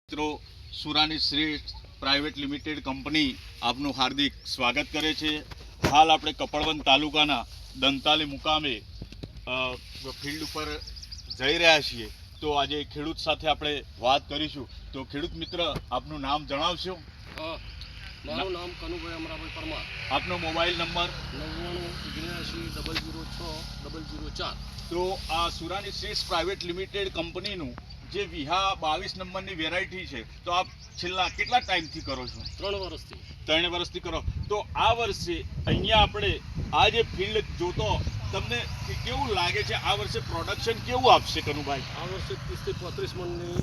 મિત્રો સુરાની શ્રેષ્ઠ private limited company આપનું હાર્દિક સ્વાગત કરે છે। હાલ આપણે કપડવંત તાલુકાના દંતાલી મુકામે ફિલ્ડ ઉપર જઈ રહ્યા છીએ। તો આજે ખેડૂત સાથે આપણે વાત કરીશું। તો ખેડૂત મિત્ર આપનું નામ જણાવશો? મારું નામ કનુભાઈ અમરાભાઈ પરમાર। આપનો મોબાઈલ નંબર? 99 તો આ સુરાની શ્રેષ્ઠ પ્રાઇવેટ લિમિટેડ કંપનીનું જે વિહા 22 નંબરની વેરાયટી છે, તો આપ છેલ્લા કેટલા ટાઈમથી કરો છો? 3 વર્ષથી। 3 વર્ષથી કરો। તો આ વર્ષે અહીંયા આપણે આ જે ફિલ્ડ જોતો તમને કેવું લાગે છે? આ વર્ષે પ્રોડક્શન કેવું આપશે કનુભાઈ? આ વર્ષે 30 થી 35 મણની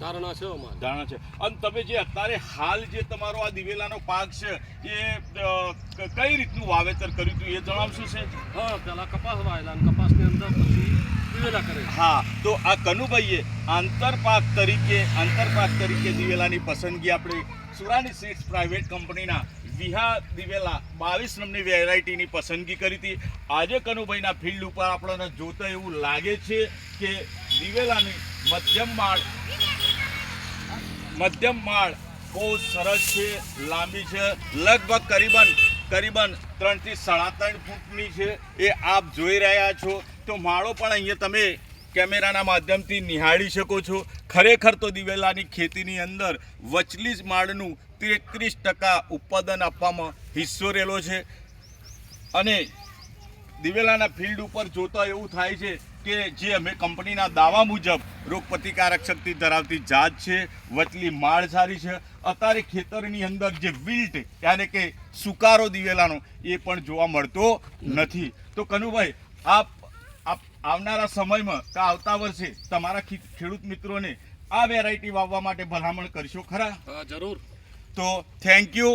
ધારણા છે અમારી। ધારણા છે। અને તમે જે અત્યારે હાલ જે તમારો આ દિવેલાનો પાક છે એ કઈ રીતનું વાવેતર કર્યું હતું એ જણાવશો છે? હા, પહેલા કપાસ વાયેલા અને કપાસની અંદર પછી દિવેલા કરે। હા, તો આ કનુભાઈએ આંતરપાક તરીકે દિવેલાની પસંદગી આપણે સુરાની શ્રેષ્ઠ પ્રાઇવેટ કંપનીના વિહા દિવેલા 22 નંબરની વેરાયટીની પસંદગી કરી હતી। આજે કનુભાઈના ફિલ્ડ ઉપર આપણને જોતા એવું લાગે છે કે દિવેલાની મધ્યમ માળ બહુ સરસ છે, લાંબી છે, લગભગ કરીબન 3 થી 3.5 ફૂટની છે એ આપ જોઈ રહ્યા છો। તો માળો પણ અહીંયા તમે કેમેરાના માધ્યમથી નિહાળી શકો છો। ખરેખર તો દિવેલાની ખેતીની અંદર વચલી જ માળનું 33% ઉત્પાદન આપવામાં હિસ્સો રહેલો છે। અને દિવેલાના ફિલ્ડ ઉપર જોતા એવું થાય છે કે જે અમે કંપનીના દાવા મુજબ રોગપ્રતિકારક શક્તિ ધરાવતી જાત છે, વચલી માળ સારી છે। અત્યારે ખેતરની અંદર જે વિલ્ટ યાને કે સુકારો દિવેલાનો એ પણ જોવા મળતો નથી। તો કનુભાઈ, આપ આવનારા સમયમાં કે આવતા વર્ષે તમારા ખેડૂત મિત્રોને આ વેરાયટી વાવવા માટે ભલામણ કરશો ખરા? હા, જરૂર। તો થેન્ક યુ।